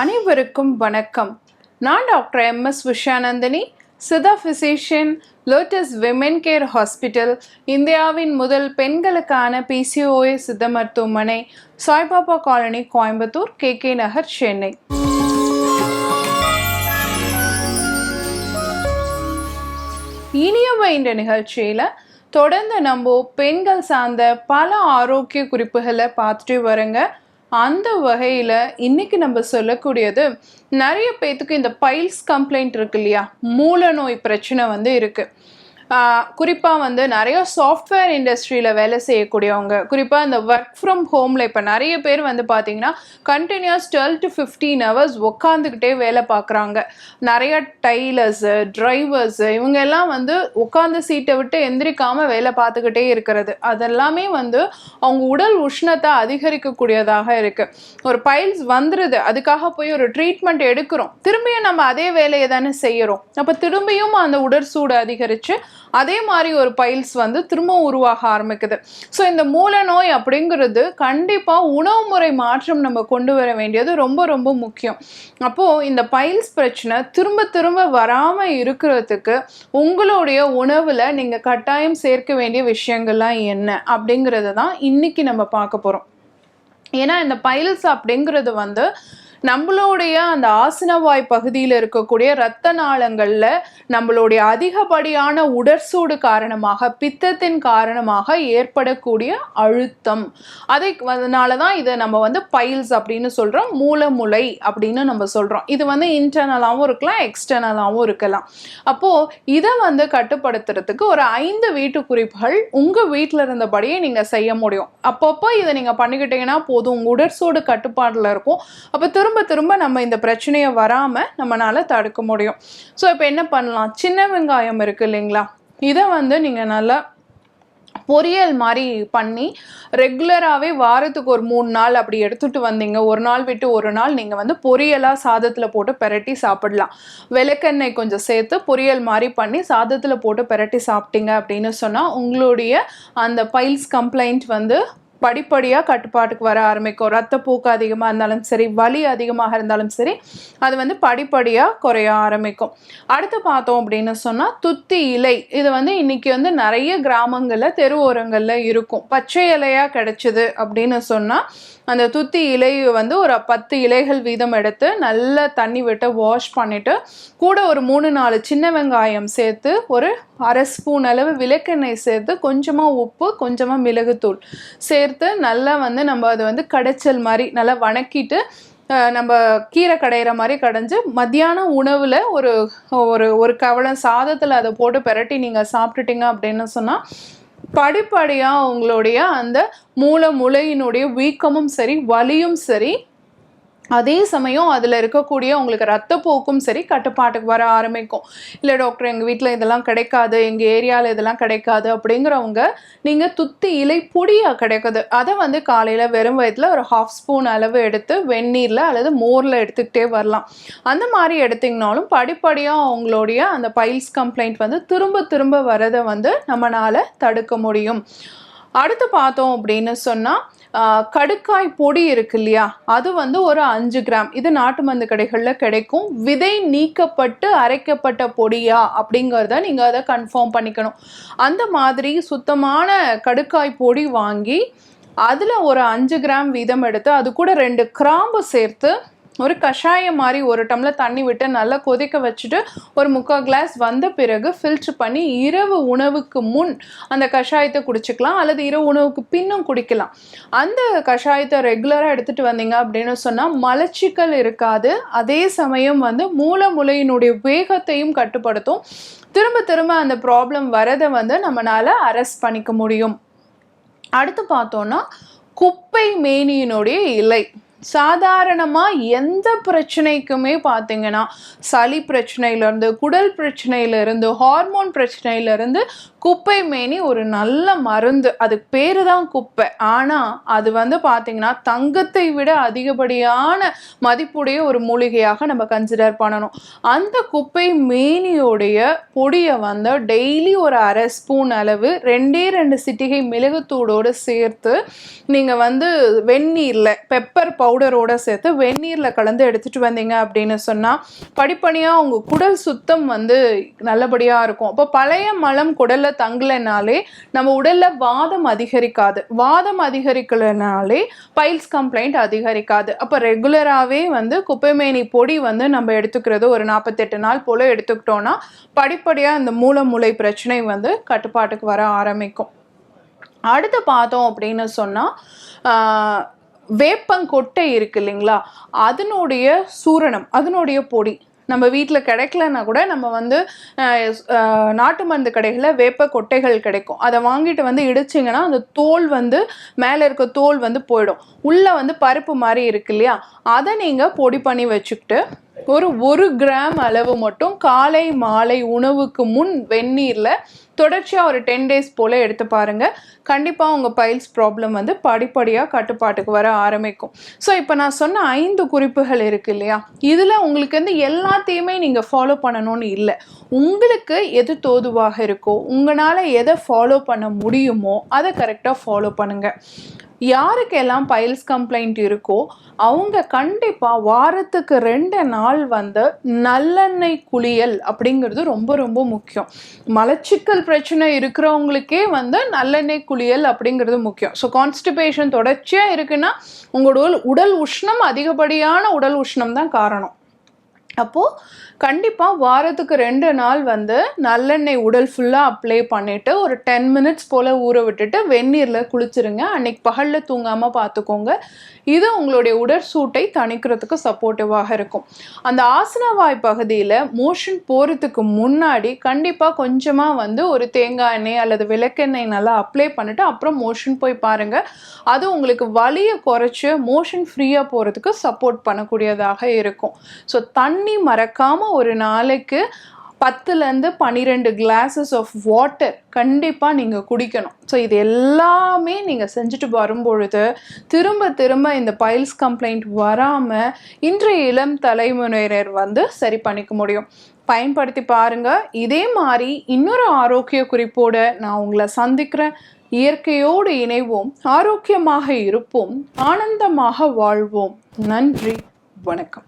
அனைவருக்கும் வணக்கம். நான் doctor MS Vishanandini, Siddha physician, lotus women care hospital, இந்தியாவின் முதல் பெண்களுக்கான PCOS சித்த மருத்துவமனை, சாய்பாபா காலனி, கோயம்புத்தூர், KK நகர், சென்னை. இனியவை இந்த நிகழ்ச்சியில் தொடர்ந்து நம்ம பெண்கள் சார்ந்த பல ஆரோக்கிய குறிப்புகளை பார்த்துட்டு வரங்க. அந்த வகையில் இன்னைக்கு நம்ம சொல்லக்கூடியது, நிறைய பேத்துக்கு இந்த பைல்ஸ் கம்ப்ளைண்ட் இருக்கு இல்லையா, மூல நோய் பிரச்சனை இருக்குது. குறிப்பாக நிறைய சாஃப்ட்வேர் இண்டஸ்ட்ரியில் வேலை செய்யக்கூடியவங்க, குறிப்பாக இந்த ஒர்க் ஃப்ரம் ஹோமில் இப்போ நிறைய பேர் பார்த்தீங்கன்னா கண்டினியூஸ் 12 to 15 hours உட்காந்துக்கிட்டே வேலை பார்க்குறாங்க. நிறைய டைலர்ஸு, டிரைவர்ஸு, இவங்க எல்லாம் உட்காந்து சீட்டை விட்டு எந்திரிக்காமல் வேலை பார்த்துக்கிட்டே இருக்கிறது, அதெல்லாமே அவங்க உடல் உஷ்ணத்தை அதிகரிக்கக்கூடியதாக இருக்குது. ஒரு பைல்ஸ் வந்துடுது, அதுக்காக போய் ஒரு ட்ரீட்மெண்ட் எடுக்கிறோம், திரும்பியும் நம்ம அதே வேலையை தானே செய்கிறோம். அப்போ திரும்பியும் அந்த உடற்சூடு அதிகரித்து அதே மாதிரி ஒரு பைல்ஸ் திரும்ப உருவாக ஆரம்பிக்குது. ஸோ இந்த மூல நோய் அப்படிங்கிறது கண்டிப்பாக உணவு முறை மாற்றம் நம்ம கொண்டு வர வேண்டியது ரொம்ப ரொம்ப முக்கியம். அப்போது இந்த பைல்ஸ் பிரச்சனை திரும்ப திரும்ப வராமல் இருக்கிறதுக்கு உங்களுடைய உணவில் நீங்கள் கட்டாயம் சேர்க்க வேண்டிய விஷயங்கள்லாம் என்ன அப்படிங்கிறத தான் இன்னைக்கு நம்ம பார்க்க போகிறோம். ஏன்னா இந்த பைல்ஸ் அப்படிங்கிறது நம்மளுடைய அந்த ஆசனவாய் பகுதியில் இருக்கக்கூடிய இரத்த நாளங்களில் நம்மளுடைய அதிகப்படியான உடற்சூடு காரணமாக, பித்தத்தின் காரணமாக ஏற்படக்கூடிய அழுத்தம், அதனால தான் இதை நம்ம பைல்ஸ் அப்படின்னு சொல்கிறோம், மூலமுலை அப்படின்னு நம்ம சொல்கிறோம். இது இன்டர்னலாகவும் இருக்கலாம், எக்ஸ்டர்னலாகவும் இருக்கலாம். அப்போது இதை கட்டுப்படுத்துறதுக்கு ஒரு 5 வீட்டு குறிப்புகள் உங்கள் வீட்டில் இருந்தபடியே நீங்கள் செய்ய முடியும். அப்பப்போ இதை நீங்கள் பண்ணிக்கிட்டீங்கன்னா போதும், உங்கள் உடற்சூடு கட்டுப்பாட்டில் இருக்கும். அப்போ திரும்ப நம்ம இந்த பிரச்சனையை வராமல் நம்மளால தடுக்க முடியும். ஸோ இப்போ என்ன பண்ணலாம், சின்ன வெங்காயம் இருக்குது இல்லைங்களா, இதை நீங்கள் நல்லா பொரியல் மாதிரி பண்ணி ரெகுலராகவே வாரத்துக்கு ஒரு 3 நாள் அப்படி எடுத்துகிட்டு வந்தீங்க, ஒரு நாள் விட்டு ஒரு நாள் நீங்கள் பொரியலாக சாதத்தில் போட்டு பெரட்டி சாப்பிடலாம். விளக்கெண்ணெய் கொஞ்சம் சேர்த்து பொரியல் மாதிரி பண்ணி சாதத்தில் போட்டு பெரட்டி சாப்பிட்டீங்க அப்படின்னு சொன்னால் உங்களுடைய அந்த பைல்ஸ் கம்ப்ளைண்ட் படிப்படியாக கட்டுப்பாட்டுக்கு வர ஆரம்பிக்கும். ரத்தப்போக்கு அதிகமாக இருந்தாலும் சரி, வலி அதிகமாக இருந்தாலும் சரி, அது படிப்படியாக குறைய ஆரம்பிக்கும். அடுத்து பார்த்தோம் அப்படின்னு சொன்னால் துத்தி இலை. இது இன்னைக்கு நிறைய கிராமங்களில் தெருவோரங்களில் இருக்கும். பச்சை இலையாக கிடைச்சிது அப்படின்னு சொன்னால் அந்த துத்தி இலை ஒரு 10 இலைகள் வீதம் எடுத்து நல்லா தண்ணி விட்டு வாஷ் பண்ணிவிட்டு கூட ஒரு 3-4 சின்ன வெங்காயம் சேர்த்து ஒரு 1/2 ஸ்பூன் அளவு விளக்கெண்ணெய் சேர்த்து கொஞ்சமாக உப்பு, கொஞ்சமாக மிளகுத்தூள் சேர்த்து நல்லா நம்ம அது கடைச்சல் மாதிரி நல்லா வணக்கிட்டு நம்ம கீரை கடையிற மாதிரி கடைஞ்சி மத்தியானம் உணவில் ஒரு கவளம் சாதத்தில் அதை போட்டு பெரட்டி நீங்கள் சாப்பிட்டுட்டீங்க அப்படின்னு சொன்னால் படிப்படியாக உங்களுடைய அந்த மூளையினுடைய வீக்கமும் சரி, வலியும் சரி, அதே சமயம் அதில் இருக்கக்கூடிய உங்களுக்கு ரத்தப்போக்கும் சரி கட்டுப்பாட்டுக்கு வர ஆரம்பிக்கும். இல்லை டாக்டர், எங்கள் வீட்டில் இதெல்லாம் கிடைக்காது, எங்கள் ஏரியாவில் இதெல்லாம் கிடைக்காது அப்படிங்கிறவங்க நீங்கள் துத்தி இலை பொடியாக கிடைக்குது, அதை காலையில் வெறும் வயிற்றில் ஒரு 1/2 ஸ்பூன் அளவு எடுத்து வெந்நீரில் அல்லது மோரில் எடுத்துக்கிட்டே வரலாம். அந்த மாதிரி எடுத்திங்கனாலும் படிப்படியாக அவங்களுடைய அந்த பைல்ஸ் கம்ப்ளைண்ட் திரும்ப திரும்ப வரதை நம்மளால் தடுக்க முடியும். அடுத்து பார்த்தோம் அப்படின்னு சொன்னால் கடுக்காய் பொடி இருக்கு இல்லையா, அது ஒரு 5 கிராம், இது நாட்டு மருந்து கடைகளில் கிடைக்கும். விதை நீக்கப்பட்டு அரைக்கப்பட்ட பொடியா அப்படிங்கிறத நீங்கள் அதை கன்ஃபார்ம் பண்ணிக்கணும். அந்த மாதிரி சுத்தமான கடுக்காய் பொடி வாங்கி அதில் ஒரு 5 கிராம் வீதம் எடுத்து அது கூட 2 கிராம்பு சேர்த்து ஒரு கஷாயம் மாதிரி 1 டம்ளர் தண்ணி விட்டு நல்லா கொதிக்க வச்சுட்டு ஒரு 3/4 கிளாஸ் வந்த பிறகு ஃபில்ட்ரு பண்ணி இரவு உணவுக்கு முன் அந்த கஷாயத்தை குடிச்சிக்கலாம், அல்லது இரவு உணவுக்கு பின்னும் குடிக்கலாம். அந்த கஷாயத்தை ரெகுலராக எடுத்துகிட்டு வந்தீங்க அப்படின்னு சொன்னால் மலச்சிக்கல் இருக்காது, அதே சமயம் மூளையினுடைய வேகத்தையும் கட்டுப்படுத்தும். திரும்ப அந்த ப்ராப்ளம் வரதை நம்மளால் அரெஸ்ட் பண்ணிக்க முடியும். அடுத்து பார்த்தோன்னா குப்பை மேனியினுடைய இலை. சாதாரணமாக எந்த பிரச்சனைக்குமே பார்த்தீங்கன்னா, சளி பிரச்சனையிலேருந்து, குடல் பிரச்சனையிலேருந்து, ஹார்மோன் பிரச்சனையிலேருந்து குப்பை மேனி ஒரு நல்ல மருந்து. அதுக்கு பேரு தான் குப்பை. ஆனா அது வந்து பாத்தீங்கன்னா தங்கத்தை விட அதிகப்படியான மதிப்புடைய ஒரு மூலிகையாக நம்ம கன்சிடர் பண்ணணும். அந்த குப்பை மேனியோடைய பொடியை வந்து டெய்லி ஒரு 1/2 ஸ்பூன் அளவு 2 சிட்டிகை மிளகுத்தூளோடு சேர்த்து நீங்க வந்து வெந்நீர்ல பெப்பர் பவுடரோட சேர்த்து வெந்நீர்ல கலந்து எடுத்துட்டு வந்தீங்க அப்படின்னு சொன்னா படிப்படியா உங்க குடல் சுத்தம் வந்து நல்லபடியா இருக்கும். அப்போ பழைய மலம் குடல்ல தங்கலைனாலே நம்ம உடல்ல வாதம் அதிகரிக்காது. வாதம் அதிகரிக்கலனாலே பைல்ஸ் கம்ப்ளைண்ட் அதிகரிக்காது. அப்போ ரெகுலராகவே வந்து குப்பைமேனி பொடி வந்து நம்ம எடுத்துக்கிறது ஒரு 48 நாள் போல எடுத்துக்கிட்டோம்னா படிப்படியாக இந்த மூளை பிரச்சனை வந்து கட்டுப்பாட்டுக்கு வர ஆரம்பிக்கும். அடுத்து பார்த்தோம் அப்படின்னு சொன்னால் வேப்பங்கொட்டை இருக்கு இல்லைங்களா, அதனுடைய சூரணம், அதனுடைய பொடி நம்ம வீட்டில் கிடைக்கலன்னா கூட நம்ம வந்து நாட்டு மருந்து கடைகளில் வேப்ப கொட்டைகள் கிடைக்கும். அதை வாங்கிட்டு வந்து இடிச்சிங்கன்னா அந்த தோல் வந்து மேலே இருக்க தோல் வந்து போயிடும். உள்ளே வந்து பருப்பு மாதிரி இருக்கு இல்லையா, அதை நீங்கள் பொடி பண்ணி வச்சுக்கிட்டு ஒரு 1 கிராம் அளவு மட்டும் காலை மாலை உணவுக்கு முன் வெந்நீரில் தொடர்ச்சியாக ஒரு 10 days போல் எடுத்து பாருங்கள். கண்டிப்பாக உங்கள் பைல்ஸ் ப்ராப்ளம் வந்து படிப்படியாக கட்டுப்பாட்டுக்கு வர ஆரம்பிக்கும். ஸோ இப்போ நான் சொன்ன 5 குறிப்புகள் இருக்கு இல்லையா, இதில் உங்களுக்கு வந்து எல்லாத்தையுமே நீங்கள் ஃபாலோ பண்ணணும்னு இல்லை. உங்களுக்கு எது தோதுவாக இருக்கோ, உங்களால் எதை ஃபாலோ பண்ண முடியுமோ அதை கரெக்டாக ஃபாலோ பண்ணுங்கள். யாருக்கெல்லாம் பைல்ஸ் கம்ப்ளைண்ட் இருக்கோ அவங்க கண்டிப்பாக வாரத்துக்கு 2 நாள் வந்து நல்லெண்ணெய் குளியல் அப்படிங்கிறது ரொம்ப ரொம்ப முக்கியம். மலச்சிக்கல் பிரச்சனை இருக்கிறவங்களுக்கே வந்து நல்லெண்ணெய் குளியல் அப்படிங்கிறது முக்கியம். ஸோ கான்ஸ்டிபேஷன் தொடர்ச்சியாக இருக்குன்னா உங்களோட உடல் உஷ்ணம், அதிகப்படியான உடல் உஷ்ணம் தான் காரணம். அப்போது கண்டிப்பாக வாரத்துக்கு 2 நாள் வந்து நல்லெண்ணெய் உடல் ஃபுல்லாக அப்ளை பண்ணிவிட்டு ஒரு 10 minutes போல் ஊற விட்டுட்டு வெந்நீரில் குளிச்சுருங்க. அன்னைக்கு பகலில் தூங்காமல் பார்த்துக்கோங்க. இது உங்களுடைய உடற்சூட்டை தணிக்கிறதுக்கு சப்போர்ட்டிவாக இருக்கும். அந்த ஆசனவாய் பகுதியில் மோஷன் போகிறதுக்கு முன்னாடி கண்டிப்பாக கொஞ்சமாக வந்து ஒரு தேங்காய் எண்ணெய் அல்லது விளக்கெண்ணெய் நல்லா அப்ளை பண்ணிவிட்டு அப்புறம் மோஷன் போய் பாருங்கள். அது உங்களுக்கு வலியை குறைச்சி மோஷன் ஃப்ரீயாக போகிறதுக்கு சப்போர்ட் பண்ணக்கூடியதாக இருக்கும். ஸோ தண்ணி மறக்காமல் ஒரு நாளைக்கு 10-12 கிளாஸஸ் ஆஃப் வாட்டர் கண்டிப்பாக நீங்கள் குடிக்கணும். ஸோ இது எல்லாமே நீங்கள் செஞ்சுட்டு வரும்பொழுது திரும்ப திரும்ப இந்த பைல்ஸ் கம்ப்ளைண்ட் வராமல் இன்றைய இளம் தலைமுறையினர் வந்து சரி பண்ணிக்க முடியும். பயன்படுத்தி பாருங்கள். இதே மாதிரி இன்னொரு ஆரோக்கிய குறிப்போடு நான் உங்களை சந்திக்கிறேன். இயற்கையோடு இணைவோம், ஆரோக்கியமாக இருப்போம், ஆனந்தமாக வாழ்வோம். நன்றி, வணக்கம்.